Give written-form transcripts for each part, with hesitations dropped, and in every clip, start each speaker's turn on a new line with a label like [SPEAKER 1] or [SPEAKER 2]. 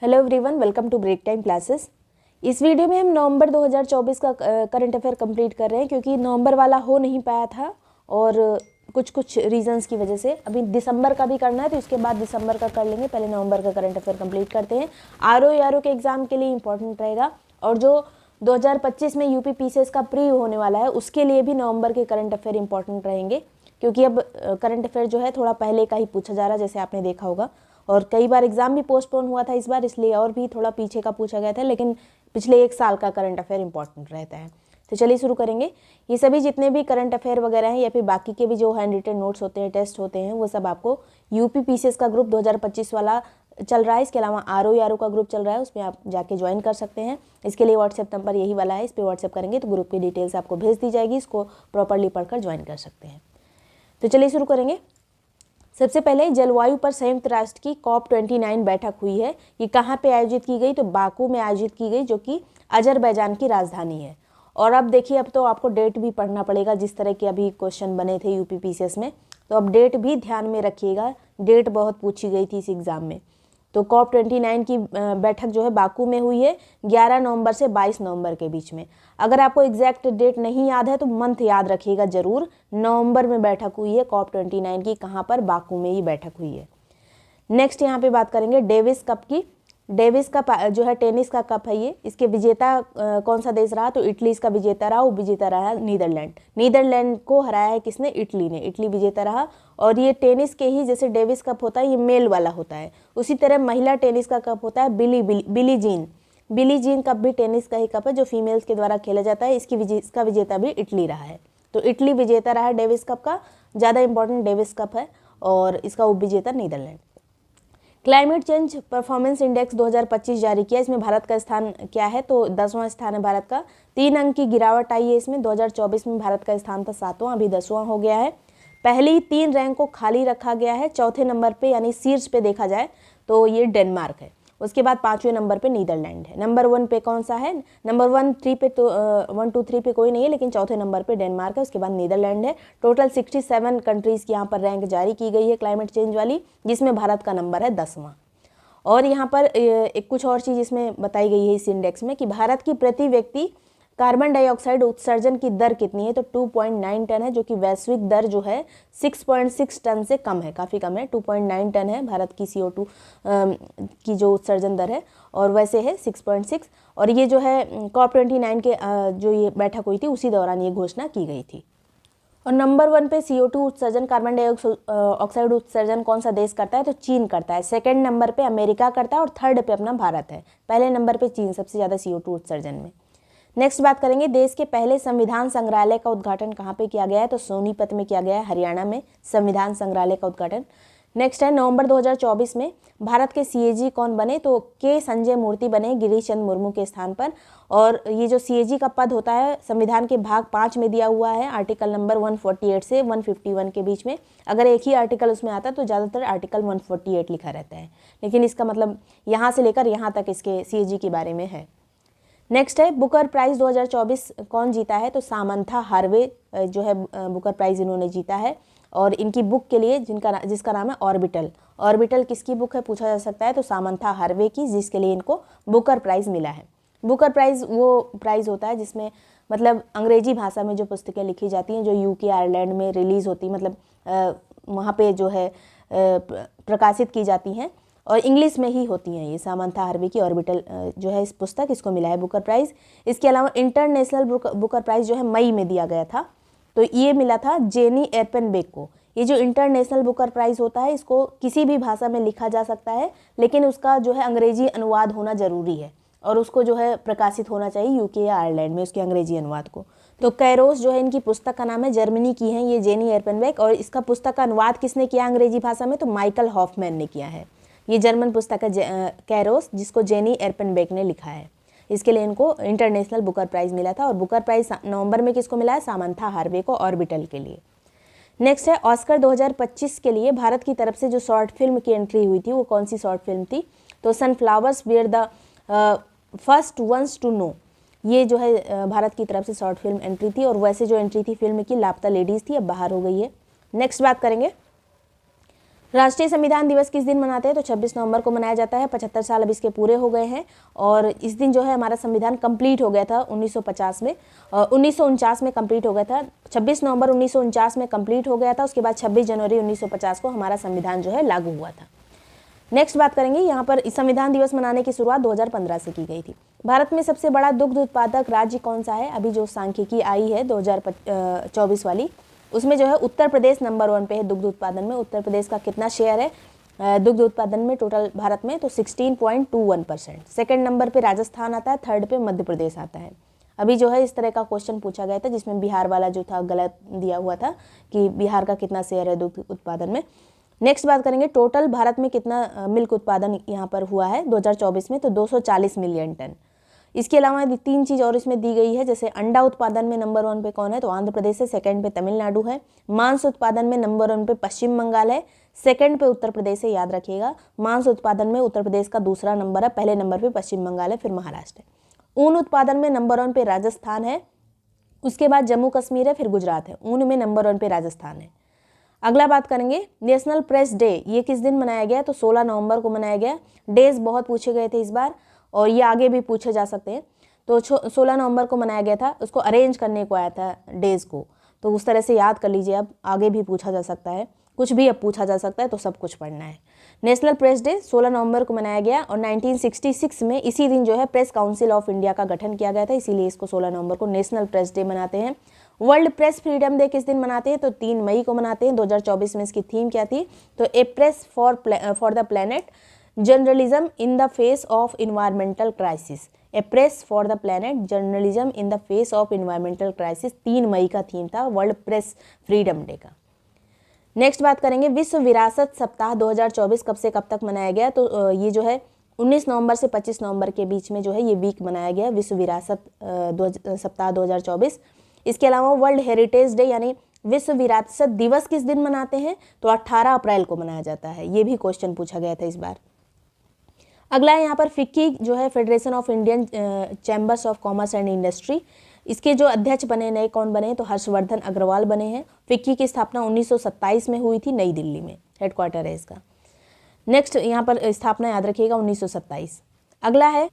[SPEAKER 1] Hello everyone, welcome to break time classes. इस video में हम नवंबर 2024 का करंट अफेयर कंप्लीट कर रहे हैं क्योंकि नवंबर वाला हो नहीं पाया था और कुछ रीजंस की वजह से। अभी दिसंबर का भी करना है तो इसके बाद दिसंबर का कर लेंगे, पहले नवंबर का करंट अफेयर कंप्लीट करते हैं। आरओ के एग्जाम के लिए इंपॉर्टेंट रहेगा और जो 2025 में यूपी पीसीएस का प्री होने वाला है उसके लिए भी नवंबर के करंट अफेयर इंपॉर्टेंट रहेंगे क्योंकि अब करंट अफेयर जो है थोड़ा पहले का ही पूछा जा रहा है, जैसे आपने देखा होगा। और कई बार एग्जाम भी पोस्टपोन हुआ था इस बार, इसलिए और भी थोड़ा पीछे का पूछा गया था, लेकिन पिछले एक साल का करंट अफेयर इंपॉर्टेंट रहता है। तो चलिए शुरू करेंगे। ये सभी जितने भी करंट अफेयर वगैरह हैं या फिर बाकी के भी जो हैंड रिटन नोट्स होते हैं, टेस्ट होते हैं, वो सब आपको यूपी पीसीएस का ग्रुप 2025 वाला चल रहा है। इसके अलावा आरओ का ग्रुप चल रहा है, उसमें आप जाके ज्वाइन कर सकते हैं। इसके लिए व्हाट्सएप नंबर यही वाला है, इस पर व्हाट्सएप करेंगे तो ग्रुप की डिटेल्स आपको भेज दी जाएगी, इसको प्रॉपरली पढ़कर ज्वाइन कर सकते हैं। तो चलिए शुरू करेंगे। सबसे पहले जलवायु पर संयुक्त राष्ट्र की COP29 बैठक हुई है। ये कहाँ पे आयोजित की गई? तो बाकू में आयोजित की गई, जो कि अजरबैजान की राजधानी है। और अब देखिए, अब तो आपको डेट भी पढ़ना पड़ेगा, जिस तरह के अभी क्वेश्चन बने थे यूपी पीसीएस में, तो अब डेट भी ध्यान में रखिएगा। डेट बहुत पूछी गई थी इस एग्ज़ाम में। तो COP29 की बैठक जो है बाकू में हुई है 11 नवंबर से 22 नवंबर के बीच में। अगर आपको एग्जैक्ट डेट नहीं याद है तो मंथ याद रखिएगा ज़रूर। नवंबर में बैठक हुई है COP29 की, कहाँ पर? बाकू में ही बैठक हुई है। नेक्स्ट यहाँ पे बात करेंगे डेविस कप की। डेविस कप जो है टेनिस का कप है ये। इसके विजेता कौन सा देश रहा? तो इटली इसका विजेता रहा। वो विजेता रहा नीदरलैंड। नीदरलैंड को हराया है किसने? इटली ने। इटली विजेता रहा। और ये टेनिस के ही, जैसे डेविस कप होता है ये मेल वाला होता है, उसी तरह महिला टेनिस का कप होता है बिली जीन कप भी टेनिस का ही कप है जो फीमेल्स के द्वारा खेला जाता है। इसका विजेता भी इटली रहा है। तो इटली विजेता रहा है डेविस कप का। ज़्यादा इंपॉर्टेंट डेविस कप है और इसका उपविजेता Netherland. Climate change performance index 2025 जारी किया। इसमें भारत का स्थान क्या है? तो 10वां स्थान है भारत का। 3 अंक की गिरावट आई है इसमें। 2024 में भारत का स्थान था 7वां, अभी 10वां हो गया है। पहली 3 रैंक को खाली रखा गया है। चौथे नंबर पे यानी शीर्ष पे देखा जाए तो ये डेनमार्क है। उसके बाद 5वें नंबर पे नीदरलैंड है। नंबर 1 पे कौन सा है? नंबर 1 3 पे तो 1 2 3 पे कोई नहीं है, लेकिन चौथे नंबर पे डेनमार्क है। उसके बाद नीदरलैंड है। टोटल 67 कंट्रीज़ की यहाँ पर रैंक जारी की गई है क्लाइमेट चेंज वाली, जिसमें भारत का नंबर है 10वां। और यहाँ पर एक कुछ और चीज़ इसमें बताई गई है इस इंडेक्स में कि भारत की प्रति व्यक्ति कार्बन डाइऑक्साइड उत्सर्जन की दर कितनी है? तो 2.9 टन है, जो कि वैश्विक दर जो है 6.6 टन से कम है, काफ़ी कम है। 2.9 टन है भारत की CO2 की जो उत्सर्जन दर है, और वैसे है 6.6। और ये जो है COP29 के जो ये बैठक हुई थी उसी दौरान ये घोषणा की गई थी। और नंबर 1 पे CO2 उत्सर्जन, कार्बन डाइऑक्साइड उत्सर्जन कौन सा देश करता है? तो चीन करता है। सेकंड नंबर पे अमेरिका करता है और थर्ड पे अपना भारत है। पहले नंबर पे चीन सबसे ज़्यादा CO2 उत्सर्जन में। नेक्स्ट बात करेंगे, देश के पहले संविधान संग्रहालय का उद्घाटन कहाँ पे किया गया है? तो सोनीपत में किया गया है, हरियाणा में, संविधान संग्रहालय का उद्घाटन। नेक्स्ट है, नवंबर 2024 में भारत के CAG कौन बने? तो के संजय मूर्ति बने गिरीश चंद्र मुर्मू के स्थान पर। और ये जो CAG का पद होता है संविधान के भाग 5 में दिया हुआ है, आर्टिकल नंबर 148 से 151 के बीच में। अगर एक ही आर्टिकल उसमें आता तो ज़्यादातर आर्टिकल 148 लिखा रहता है, लेकिन इसका मतलब यहाँ से लेकर यहाँ तक इसके CAG के बारे में है। नेक्स्ट है, बुकर प्राइज़ 2024 कौन जीता है? तो सामंथा हार्वे जो है बुकर प्राइज़ इन्होंने जीता है। और इनकी बुक के लिए जिसका नाम है ऑर्बिटल। ऑर्बिटल किसकी बुक है पूछा जा सकता है? तो सामंथा हार्वे की, जिसके लिए इनको बुकर प्राइज़ मिला है। बुकर प्राइज़ वो प्राइज़ होता है जिसमें मतलब अंग्रेजी भाषा में जो पुस्तकें लिखी जाती हैं, जो UK आयरलैंड में रिलीज़ होती, मतलब वहाँ पे जो है प्रकाशित की जाती हैं और इंग्लिश में ही होती हैं। ये सामंथा हार्वे की ऑर्बिटल जो है इस पुस्तक, इसको मिला है बुकर प्राइज़। इसके अलावा इंटरनेशनल बुकर प्राइज़ जो है मई में दिया गया था, तो ये मिला था जेनी एर्पेनबेक को। ये जो इंटरनेशनल बुकर प्राइज़ होता है इसको किसी भी भाषा में लिखा जा सकता है, लेकिन उसका जो है अंग्रेजी अनुवाद होना ज़रूरी है और उसको जो है प्रकाशित होना चाहिए UK या आयरलैंड में, उसके अंग्रेजी अनुवाद को। तो कैरोस जो है इनकी पुस्तक का नाम है, जर्मनी की है ये जेनी एर्पेनबेक, और इसका पुस्तक का अनुवाद किसने किया अंग्रेजी भाषा में? तो माइकल हॉफमैन ने किया है। ये जर्मन पुस्तक है कैरोस, जिसको जेनी एर्पेनबेक ने लिखा है। इसके लिए इनको इंटरनेशनल बुकर प्राइज़ मिला था। और बुकर प्राइज़ नवंबर में किसको मिला है? सामंथा हार्वे को, ऑर्बिटल के लिए। नेक्स्ट है, ऑस्कर 2025 के लिए भारत की तरफ से जो शॉर्ट फिल्म की एंट्री हुई थी वो कौन सी शॉर्ट फिल्म थी? तो sunflowers were the first ones to know, ये जो है भारत की तरफ से शॉर्ट फिल्म एंट्री थी। और वैसे जो एंट्री थी फिल्म की लापता लेडीज़ थी, अब बाहर हो गई है। नेक्स्ट बात करेंगे, राष्ट्रीय संविधान दिवस किस दिन मनाते हैं? तो 26 नवंबर को मनाया जाता है। 75 साल अब इसके पूरे हो गए हैं और इस दिन जो है हमारा संविधान कंप्लीट हो गया था 1950 में, 1949 में कंप्लीट हो गया था। 26 नवंबर 1949 में कंप्लीट हो गया था। उसके बाद 26 जनवरी 1950 को हमारा संविधान जो है लागू हुआ था। नेक्स्ट बात करेंगे, यहाँ पर संविधान दिवस मनाने की शुरुआत 2015 से की गई थी। भारत में सबसे बड़ा दुग्ध उत्पादक राज्य कौन सा है? अभी जो सांख्यिकी आई है 2024 वाली, उसमें जो है उत्तर प्रदेश नंबर 1 पे है दुग्ध उत्पादन में। उत्तर प्रदेश का कितना शेयर है दुग्ध उत्पादन में टोटल भारत में? तो 16.21%। सेकंड नंबर पे राजस्थान आता है, थर्ड पे मध्य प्रदेश आता है। अभी जो है इस तरह का क्वेश्चन पूछा गया था जिसमें बिहार वाला जो था गलत दिया हुआ था कि बिहार का कितना शेयर है दुग्ध उत्पादन में। नेक्स्ट बात करेंगे, टोटल भारत में कितना मिल्क उत्पादन यहाँ पर हुआ है 2024 में? तो 240 मिलियन टन। इसके अलावा 3 चीज़ और इसमें दी गई है, जैसे अंडा उत्पादन में नंबर 1 पे कौन है? तो आंध्र प्रदेश है, सेकंड पे तमिलनाडु है। मांस उत्पादन में नंबर 1 पे पश्चिम बंगाल है, सेकंड पे उत्तर प्रदेश है, याद रखिएगा। मांस उत्पादन में उत्तर प्रदेश का दूसरा नंबर है, पहले नंबर पे पश्चिम बंगाल है, फिर महाराष्ट्र है। ऊन उत्पादन में नंबर 1 पे राजस्थान है, उसके बाद जम्मू कश्मीर है, फिर गुजरात है। ऊन में नंबर 1 पे राजस्थान है। अगला बात करेंगे, नेशनल प्रेस डे ये किस दिन मनाया गया? तो 16 नवंबर को मनाया गया। डेज बहुत पूछे गए थे इस बार और ये आगे भी पूछे जा सकते हैं। तो 16 नवंबर को मनाया गया था, उसको अरेंज करने को आया था डेज को, तो उस तरह से याद कर लीजिए। अब आगे भी पूछा जा सकता है, कुछ भी अब पूछा जा सकता है, तो सब कुछ पढ़ना है। नेशनल प्रेस डे 16 नवंबर को मनाया गया और 1966 में इसी दिन जो है प्रेस काउंसिल ऑफ इंडिया का गठन किया गया था, इसीलिए इसको 16 नवंबर को नेशनल प्रेस डे मनाते हैं। वर्ल्ड प्रेस फ्रीडम डे किस दिन मनाते हैं? तो 3 मई को मनाते हैं। 2024 में इसकी थीम क्या थी? तो a press for the planet, journalism in the face of environmental crisis. A press for the planet, journalism in the face of environmental crisis 3 मई का थीम था वर्ल्ड प्रेस फ्रीडम डे का। नेक्स्ट बात करेंगे, विश्व विरासत सप्ताह 2024 कब से कब तक मनाया गया? तो ये जो है 19 नवंबर से 25 नवंबर के बीच में जो है ये वीक मनाया गया, विश्व विरासत सप्ताह 2024। इसके अलावा वर्ल्ड हेरिटेज डे यानी विश्व विरासत दिवस किस दिन मनाते हैं? तो 18 अप्रैल को मनाया जाता है। ये भी क्वेश्चन पूछा गया था इस बार। अगला है यहाँ पर फिक्की जो है federation of Indian chambers of commerce and industry, इसके जो अध्यक्ष बने नए कौन बने? तो हर्षवर्धन अग्रवाल बने हैं। फिक्की की स्थापना 1927 में हुई थी, नई दिल्ली में हेडक्वार्टर है इसका। नेक्स्ट यहाँ पर स्थापना याद रखिएगा 1927। अगला है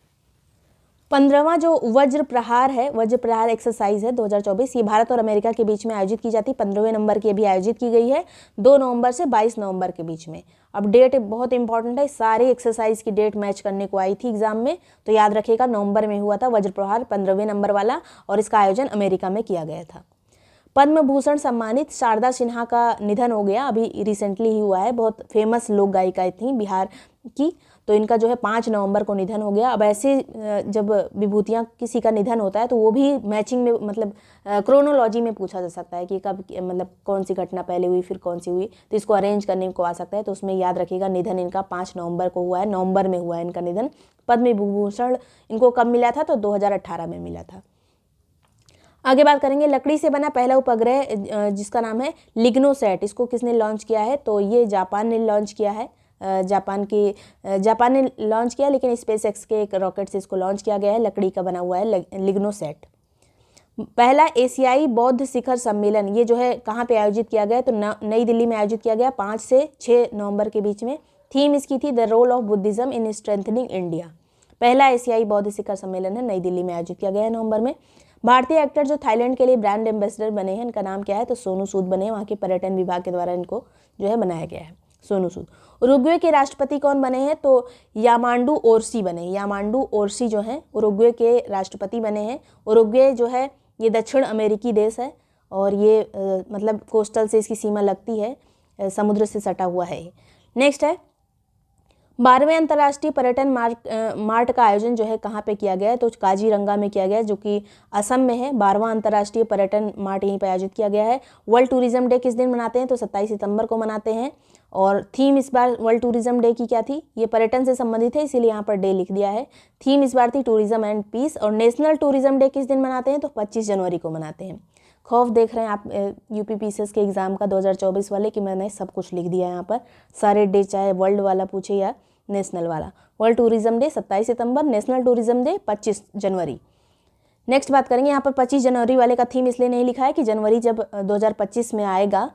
[SPEAKER 1] 15वां जो वज्र प्रहार है, वज्र प्रहार एक्सरसाइज है 2024, ये भारत और अमेरिका के बीच में आयोजित की जाती है। 15वें नंबर की अभी आयोजित की गई है 2 नवंबर से 22 नवंबर के बीच में। अब डेट बहुत इंपॉर्टेंट है, सारी एक्सरसाइज की डेट मैच करने को आई थी एग्जाम में, तो याद रखिएगा नवंबर में हुआ था वज्र प्रहार 15वें नंबर वाला और इसका आयोजन अमेरिका में किया गया था। पद्म भूषण सम्मानित शारदा सिन्हा का निधन हो गया, अभी रिसेंटली ही हुआ है। बहुत फेमस लोक गायिका थी बिहार की, तो इनका जो है 5 नवंबर को निधन हो गया। अब ऐसे जब विभूतियाँ किसी का निधन होता है तो वो भी मैचिंग में मतलब क्रोनोलॉजी में पूछा जा सकता है कि कब मतलब कौन सी घटना पहले हुई फिर कौन सी हुई, तो इसको अरेंज करने को आ सकता है। तो उसमें याद रखिएगा निधन इनका 5 नवंबर को हुआ है, नवंबर में हुआ है इनका निधन। पद्म विभूषण इनको कब मिला था? तो 2018 में मिला था। आगे बात करेंगे, लकड़ी से बना पहला उपग्रह जिसका नाम है लिग्नोसैट, इसको किसने लॉन्च किया है? तो ये जापान ने लॉन्च किया है। जापान ने लॉन्च किया, लेकिन स्पेसएक्स के एक रॉकेट से इसको लॉन्च किया गया है। लकड़ी का बना हुआ है लिग्नोसैट। पहला एशियाई बौद्ध शिखर सम्मेलन ये जो है कहाँ पे आयोजित किया गया? तो नई दिल्ली में आयोजित किया गया 5 से 6 नवंबर के बीच में। थीम इसकी थी the role of Buddhism in strengthening India. पहला एशियाई बौद्ध शिखर सम्मेलन है, नई दिल्ली में आयोजित किया गया है नवंबर में। भारतीय एक्टर जो थाईलैंड के लिए ब्रांड एम्बेसडर बने हैं, इनका नाम क्या है? तो सोनू सूद बने, वहाँ के पर्यटन विभाग के द्वारा इनको जो है बनाया गया है, सोनू सूद। उरुग्वे के राष्ट्रपति कौन बने हैं? तो यामांडू ओरसी बने। यामांडू ओरसी जो हैं उरुग्वे के राष्ट्रपति बने हैं। उरुग्वे जो है ये दक्षिण अमेरिकी देश है और ये मतलब कोस्टल से इसकी सीमा लगती है, समुद्र से सटा हुआ है। नेक्स्ट है 12वें अंतर्राष्ट्रीय पर्यटन मार्ट का आयोजन जो है कहाँ पे किया गया है? तो काजीरंगा में किया गया है, जो कि असम में है। 12वां अंतर्राष्ट्रीय पर्यटन मार्ट यहीं पर आयोजित किया गया है। वर्ल्ड टूरिज्म डे किस दिन मनाते हैं? तो 27 सितंबर को मनाते हैं। और थीम इस बार वर्ल्ड टूरिज्म डे की क्या थी? ये पर्यटन से संबंधित है, इसीलिए यहाँ पर डे लिख दिया है। थीम इस बार थी टूरिज्म एंड पीस। और नेशनल टूरिज्म डे किस दिन मनाते हैं? तो 25 जनवरी को मनाते हैं। खौफ देख रहे हैं आप यूपीपीसीएस के एग्जाम का 2024 वाले कि मैंने सब कुछ लिख दिया है यहाँ पर, सारे डे चाहे वर्ल्ड वाला पूछे या नेशनल वाला। वर्ल्ड टूरिज्म डे 27 सितंबर, नेशनल टूरिज्म डे 25 जनवरी। नेक्स्ट बात करेंगे, यहाँ पर 25 जनवरी वाले का थीम इसलिए नहीं लिखा है कि जनवरी जब 2025 में आएगा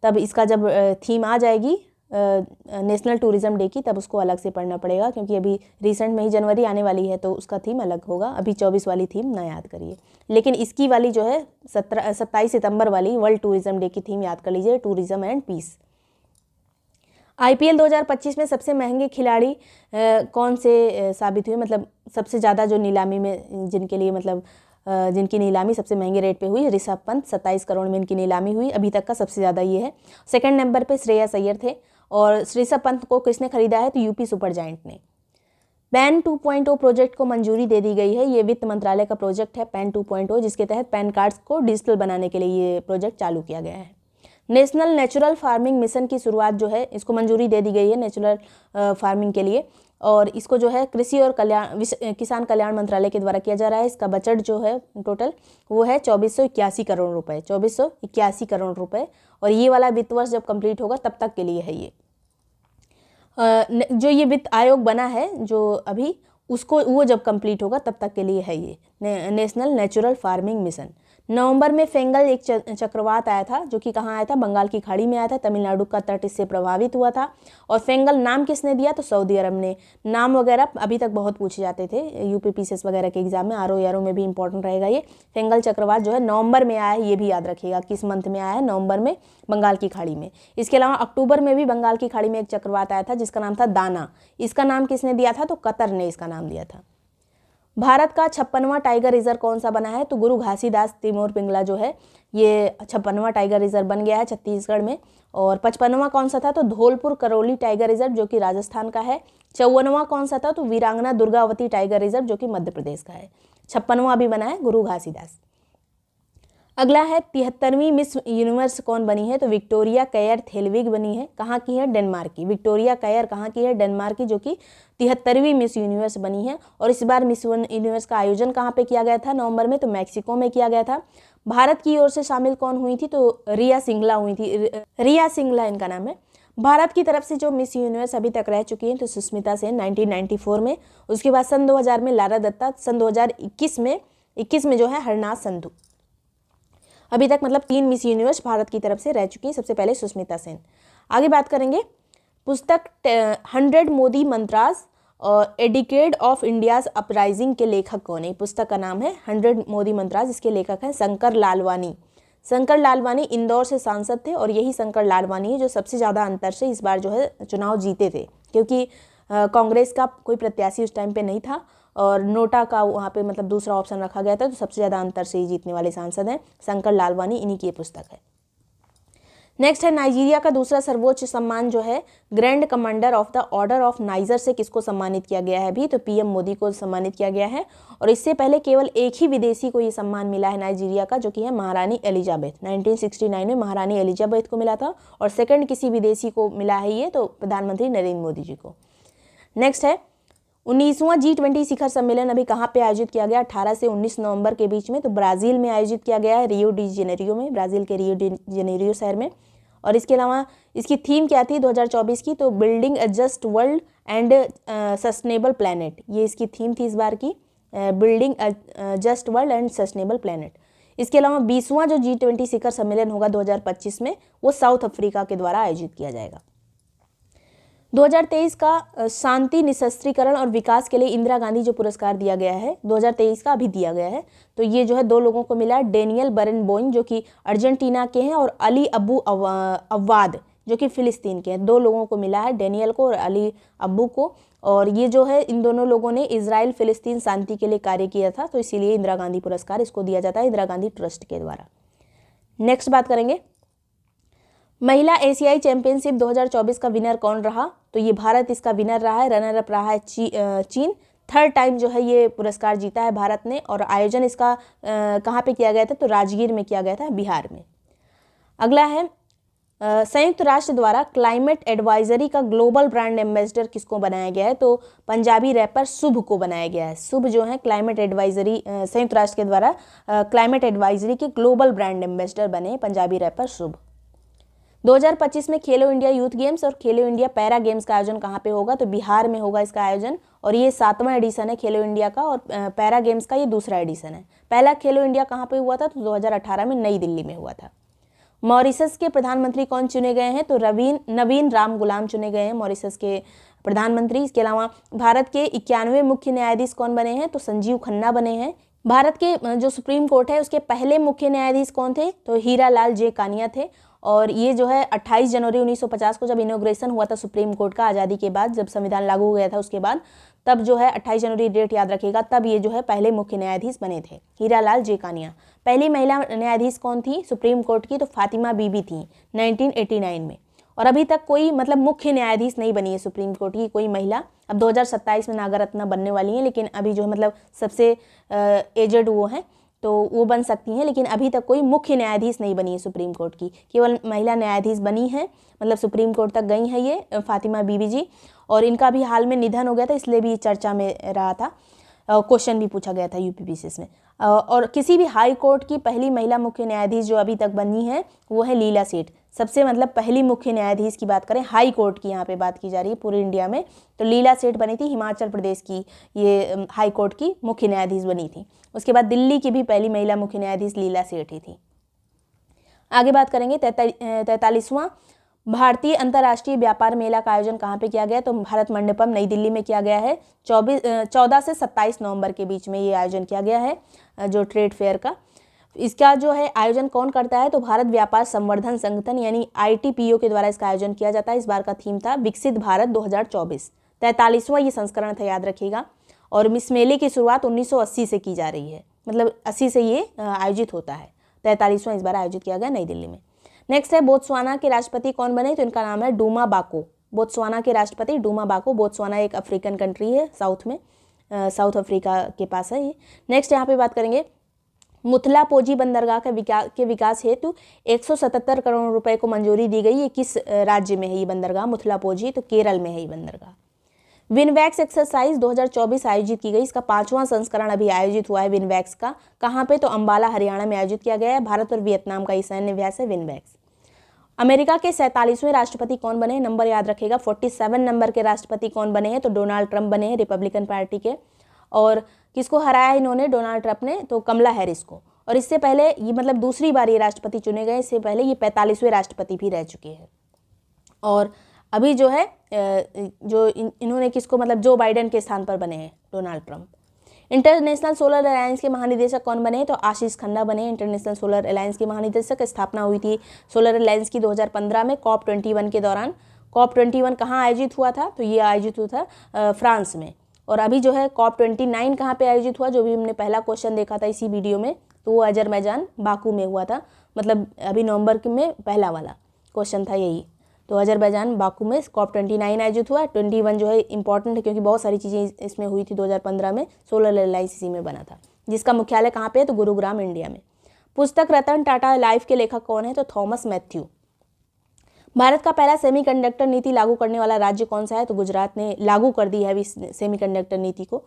[SPEAKER 1] तब इसका जब थीम आ जाएगी नेशनल टूरिज्म डे की, तब उसको अलग से पढ़ना पड़ेगा, क्योंकि अभी रिसेंट में ही जनवरी आने वाली है तो उसका थीम अलग होगा। अभी 24 वाली थीम ना याद करिए, लेकिन इसकी वाली जो है 27 सितंबर वाली वर्ल्ड टूरिज्म डे की थीम याद कर लीजिए, टूरिज्म एंड पीस। IPL 2025 में सबसे महंगे खिलाड़ी कौन से साबित हुए, मतलब सबसे ज़्यादा जो नीलामी में जिनके लिए मतलब जिनकी नीलामी सबसे महंगे रेट पे हुई, ऋषभ पंत 27 करोड़ में इनकी नीलामी हुई, अभी तक का सबसे ज़्यादा ये है। सेकंड नंबर पे श्रेयस अय्यर थे, और ऋषभ पंत को किसने खरीदा है, तो यूपी सुपर जायंट ने। पैन 2.0 प्रोजेक्ट को मंजूरी दे दी गई है, ये वित्त मंत्रालय का प्रोजेक्ट है पैन 2.0, जिसके तहत पैन कार्ड्स को डिजिटल बनाने के लिए ये प्रोजेक्ट चालू किया गया है। नेशनल नेचुरल फार्मिंग मिशन की शुरुआत जो है, इसको मंजूरी दे दी गई है नेचुरल फार्मिंग के लिए, और इसको जो है कृषि और किसान कल्याण मंत्रालय के द्वारा किया जा रहा है। इसका बजट जो है टोटल वो है 2481 करोड़ रुपए, 2481 करोड़ रुपए, और ये वाला वित्त वर्ष जब कंप्लीट होगा तब तक के लिए है ये। जो ये वित्त आयोग बना है जो अभी, उसको वो जब कंप्लीट होगा तब तक के लिए है ये नेशनल नेचुरल फार्मिंग मिशन। नवंबर में फेंगल एक चक्रवात आया था, जो कि कहाँ आया था, बंगाल की खाड़ी में आया था, तमिलनाडु का तट इससे प्रभावित हुआ था। और फेंगल नाम किसने दिया, तो सऊदी अरब ने। नाम वगैरह अभी तक बहुत पूछे जाते थे UPPCS वगैरह के एग्जाम में, RO में भी इंपॉर्टेंट रहेगा ये। फेंगल चक्रवात जो है नवंबर में आया है, ये भी याद रखिएगा किस मंथ में आया है, नवंबर में बंगाल की खाड़ी में। इसके अलावा अक्टूबर में भी बंगाल की खाड़ी में एक चक्रवात आया था जिसका नाम था दाना। इसका नाम किसने दिया था, तो कतर ने इसका नाम दिया था। भारत का 56वां टाइगर रिजर्व कौन सा बना है, तो गुरु घासीदास तिमोर पिंगला जो है ये 56वां टाइगर रिजर्व बन गया है छत्तीसगढ़ में। और 55वां कौन सा था, तो धौलपुर करौली टाइगर रिजर्व जो कि राजस्थान का है। 54वां कौन सा था, तो वीरांगना दुर्गावती टाइगर रिजर्व जो कि मध्य प्रदेश का है। 56वां अभी बना है गुरु घासीदास। अगला है 73वीं मिस यूनिवर्स कौन बनी है, तो विक्टोरिया कैयर थेलविग बनी है। कहाँ की है, डेनमार्क की। विक्टोरिया कैयर कहाँ की है, डेनमार्क की, जो कि 73वीं मिस यूनिवर्स बनी है। और इस बार मिस यूनिवर्स का आयोजन कहाँ पे किया गया था, नवंबर में, तो मैक्सिको में किया गया था। भारत की ओर से शामिल कौन हुई थी, तो रिया सिंगला हुई थी। रिया सिंगला इनका नाम है। भारत की तरफ से जो मिस यूनिवर्स अभी तक रह चुकी हैं, तो सुष्मिता सेन 1994 में, उसके बाद सन 2000 में लारा दत्ता, सन 2021 में जो है हरनाथ संधू। अभी तक मतलब 3 मिस यूनिवर्स भारत की तरफ से रह चुकी है, सबसे पहले सुष्मिता सेन। आगे बात करेंगे पुस्तक 100 मोदी मंत्रास और a decade of India's uprising के लेखक कौन है। पुस्तक का नाम है 100 मोदी मंत्रास, इसके लेखक हैं शंकर लालवानी। शंकर लालवानी इंदौर से सांसद थे, और यही शंकर लालवानी है जो सबसे ज़्यादा अंतर से इस बार जो है चुनाव जीते थे, क्योंकि कांग्रेस का कोई प्रत्याशी उस टाइम पे नहीं था और नोटा का वहाँ पे मतलब दूसरा ऑप्शन रखा गया था, तो सबसे ज़्यादा अंतर से ही जीतने वाले सांसद हैं शंकर लालवानी, इन्हीं की ये पुस्तक है। नेक्स्ट है नाइजीरिया का दूसरा सर्वोच्च सम्मान जो है grand commander of the order of niger से किसको सम्मानित किया गया है अभी, तो PM मोदी को सम्मानित किया गया है। और इससे पहले केवल एक ही विदेशी को ये सम्मान मिला है नाइजीरिया का, जो कि है महारानी एलिजाबेथ। 1969 में महारानी एलिजाबेथ को मिला था, और सेकंड किसी विदेशी को मिला है ये, तो प्रधानमंत्री नरेंद्र मोदी जी को। नेक्स्ट है 19वां G20 शिखर सम्मेलन अभी कहाँ पे आयोजित किया गया, 18 से 19 नवंबर के बीच में, तो ब्राज़ील में आयोजित किया गया है, रियो डी जेनेरियो में, ब्राज़ील के रियो डी जेनेरियो शहर में। और इसके अलावा इसकी थीम क्या थी 2024 की, तो building a just world and sustainable planet, ये इसकी थीम थी इस बार की, building a just world and sustainable planet. इसके अलावा 20वां जो G20 शिखर सम्मेलन होगा 2025 में, वो साउथ अफ्रीका के द्वारा आयोजित किया जाएगा। 2023 का शांति निशस्त्रीकरण और विकास के लिए इंदिरा गांधी जो पुरस्कार दिया गया है 2023 का अभी दिया गया है, तो ये जो है 2 लोगों को मिला है, डेनियल बरेनबोइन जो कि अर्जेंटीना के हैं, और अली अबू अव्वाद जो कि फिलिस्तीन के हैं। 2 लोगों को मिला है, डेनियल को और अली अब्बू को। और ये जो है इन दोनों लोगों ने इजराइल फिलिस्तीन शांति के लिए कार्य किया था, तो इसीलिए इंदिरा गांधी पुरस्कार इसको दिया जाता है इंदिरा गांधी ट्रस्ट के द्वारा। नेक्स्ट बात करेंगे महिला एशियाई चैंपियनशिप 2024 का विनर कौन रहा, तो ये भारत इसका विनर रहा है, रनर अप रहा है चीन। 3rd टाइम जो है ये पुरस्कार जीता है भारत ने, और आयोजन इसका कहाँ पे किया गया था, तो राजगीर में किया गया था, बिहार में। अगला है संयुक्त राष्ट्र द्वारा क्लाइमेट एडवाइजरी का ग्लोबल ब्रांड एम्बेसडर किसको बनाया गया है, तो पंजाबी रैपर शुभ को बनाया गया है। शुभ जो है क्लाइमेट एडवाइजरी संयुक्त राष्ट्र के द्वारा क्लाइमेट एडवाइजरी के ग्लोबल ब्रांड एम्बेसडर बने पंजाबी रैपर शुभ। 2025 में खेलो इंडिया यूथ गेम्स और खेलो इंडिया पैरा गेम्स का आयोजन कहाँ पे होगा, तो बिहार में होगा इसका आयोजन, और ये 7वां एडिशन है खेलो इंडिया का, और पैरा गेम्स का ये दूसरा एडिशन है। पहला खेलो इंडिया कहाँ पे हुआ था, तो 2018 में नई दिल्ली में हुआ था। मॉरिशस के प्रधानमंत्री कौन चुने गए हैं? तो नवीन राम गुलाम चुने गए हैं मॉरिशस के प्रधानमंत्री। इसके अलावा भारत के 91 मुख्य न्यायाधीश कौन बने हैं? तो संजीव खन्ना बने हैं। भारत के जो सुप्रीम कोर्ट है उसके पहले मुख्य न्यायाधीश कौन थे? तो हीरा लाल जे कानिया थे। और ये जो है 28 जनवरी 1950 को जब इनॉग्रेशन हुआ था सुप्रीम कोर्ट का, आज़ादी के बाद जब संविधान लागू हो गया था उसके बाद, तब जो है 28 जनवरी डेट याद रखिएगा, तब ये जो है पहले मुख्य न्यायाधीश बने थे, हीरा लाल जे कानिया। पहली महिला न्यायाधीश कौन थी सुप्रीम कोर्ट की? तो फातिमा बीबी थी 1989 में। और अभी तक कोई मतलब मुख्य न्यायाधीश नहीं बनी है सुप्रीम कोर्ट की कोई महिला। अब 2027 में नागरत्ना बनने वाली हैं, लेकिन अभी जो है मतलब सबसे एजेड वो हैं तो वो बन सकती हैं, लेकिन अभी तक कोई मुख्य न्यायाधीश नहीं बनी है सुप्रीम कोर्ट की, केवल महिला न्यायाधीश बनी है, मतलब सुप्रीम कोर्ट तक गई हैं ये फातिमा बीबी जी। और इनका भी हाल में निधन हो गया था, इसलिए भी चर्चा में रहा था, क्वेश्चन भी पूछा गया था यूपीपीसीएस में। और किसी भी हाई कोर्ट की पहली महिला मुख्य न्यायाधीश जो अभी तक बनी है वो है लीला सेठ। सबसे मतलब पहली मुख्य न्यायाधीश की बात करें, हाई कोर्ट की यहाँ पे बात की जा रही है पूरे इंडिया में, तो लीला सेठ बनी थी, हिमाचल प्रदेश की ये हाई कोर्ट की मुख्य न्यायाधीश बनी थी। उसके बाद दिल्ली की भी पहली महिला मुख्य न्यायाधीश लीला सेठ ही थी। आगे बात करेंगे 43वां भारतीय अंतर्राष्ट्रीय व्यापार मेला का आयोजन कहाँ पे किया गया? तो भारत मंडपम नई दिल्ली में किया गया है। 14 से 27 नवंबर के बीच में ये आयोजन किया गया है जो ट्रेड फेयर का। इसका जो है आयोजन कौन करता है? तो भारत व्यापार संवर्धन संगठन यानी ITPO के द्वारा इसका आयोजन किया जाता है। इस बार का थीम था विकसित भारत 2024। 43वां ये संस्करण था, याद रखिएगा। और इस मेले की शुरुआत 1980 से की जा रही है, मतलब 80 से ये आयोजित होता है। 43वां इस बार आयोजित किया गया नई दिल्ली में। नेक्स्ट है बोत्सवाना के राष्ट्रपति कौन बने? तो इनका नाम है डूमा बाको। बोत्सवाना के राष्ट्रपति डूमा बाको। बोत्सवाना एक अफ्रीकन कंट्री है, साउथ में, साउथ अफ्रीका के पास है ये। नेक्स्ट यहाँ पे बात करेंगे मुथलापोजी बंदरगाह के विकास हेतु 177 करोड़ रुपए को मंजूरी दी गई। ये किस राज्य में है ये बंदरगाह मुथलापोजी? तो केरल में है ये बंदरगाह। विनवैक्स एक्सरसाइज 2024 आयोजित की गई। इसका 5वां संस्करण अभी आयोजित हुआ है विनवैक्स का। कहाँ पे? तो अंबाला हरियाणा में आयोजित किया गया है। भारत और वियतनाम का ये सैन्य अभ्यास है विनवैक्स। अमेरिका के 47वें राष्ट्रपति कौन बने? नंबर याद रखेगा, 47 नंबर के राष्ट्रपति कौन बने हैं? तो डोनाल्ड ट्रंप बने हैं रिपब्लिकन पार्टी के। और किसको हराया इन्होंने डोनाल्ड ट्रंप ने? तो कमला हैरिस को। और इससे पहले ये मतलब दूसरी बार ये राष्ट्रपति चुने गए, इससे पहले ये 45वें राष्ट्रपति भी रह चुके हैं। और अभी जो है जो इन्होंने किसको मतलब जो बाइडेन के स्थान पर बने हैं Donald Trump. International solar alliance के महानिदेशक कौन बने? तो आशीष खन्ना बने इंटरनेशनल सोलर अलायंस के महानिदेशक। स्थापना हुई थी सोलर अलायंस की 2015 में COP21 के दौरान। COP21 कहाँ आयोजित हुआ था? तो ये आयोजित हुआ था फ्रांस में। और अभी जो है COP29 कहाँ पे आयोजित हुआ? जो भी हमने पहला क्वेश्चन देखा था इसी वीडियो में, तो वो अजरबैजान बाकू में हुआ था। मतलब अभी नवंबर में पहला वाला क्वेश्चन था यही। तो अजरबैजान बाकू में COP29 आयोजित हुआ। 21 जो है इंपॉर्टेंट है क्योंकि बहुत सारी चीज़ें इसमें हुई थी। 2015 में सोलर अलायंस इसी में बना था, जिसका मुख्यालय कहाँ पे है? तो गुरुग्राम इंडिया में। पुस्तक रतन टाटा लाइफ के लेखक कौन है? तो थॉमस मैथ्यू। भारत का पहला सेमीकंडक्टर नीति लागू करने वाला राज्य कौन सा है? तो गुजरात ने लागू कर दी है अभी सेमीकंडक्टर नीति को,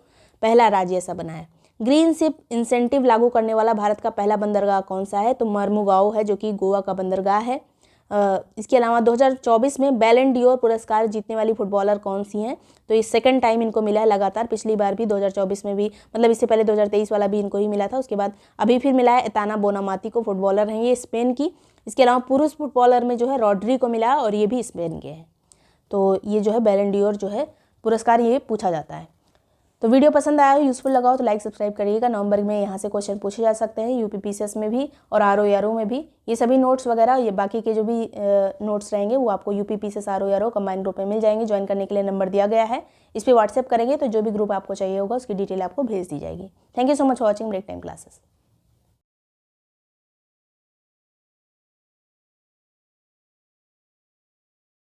[SPEAKER 1] पहला राज्य ऐसा बना है। ग्रीन शिप इंसेंटिव लागू करने वाला भारत का पहला बंदरगाह कौन सा है? तो मर्मुगाओ है, जो कि गोवा का बंदरगाह है। इसके अलावा 2024 में बैलन डी ओर पुरस्कार जीतने वाली फुटबॉलर कौन सी हैं? तो ये सेकंड टाइम इनको मिला है लगातार। पिछली बार भी 2024 में भी, मतलब इससे पहले 2023 वाला भी इनको ही मिला था, उसके बाद अभी फिर मिला है एताना बोनामाती को। फुटबॉलर हैं ये स्पेन की। इसके अलावा पुरुष फुटबॉलर में जो है रॉड्री को मिला और ये भी स्पेन के हैं। तो ये जो है बैलन डी ओर जो है पुरस्कार ये पूछा जाता है। तो वीडियो पसंद आया हो, यूज़फुल लगा हो तो लाइक सब्सक्राइब करिएगा। नवंबर में यहाँ से क्वेश्चन पूछे जा सकते हैं यूपीपीसीएस में भी और RO में भी। ये सभी नोट्स वगैरह, ये बाकी के जो भी नोट्स रहेंगे वो आपको यूपीपीसीएस RO कंबाइंड ग्रुप में मिल जाएंगे। ज्वाइन करने के लिए नंबर दिया गया है, इस पर व्हाट्सएप करेंगे तो जो भी ग्रुप आपको चाहिए होगा उसकी डिटेल आपको भेज दी जाएगी। Thank you so much for watching break time classes.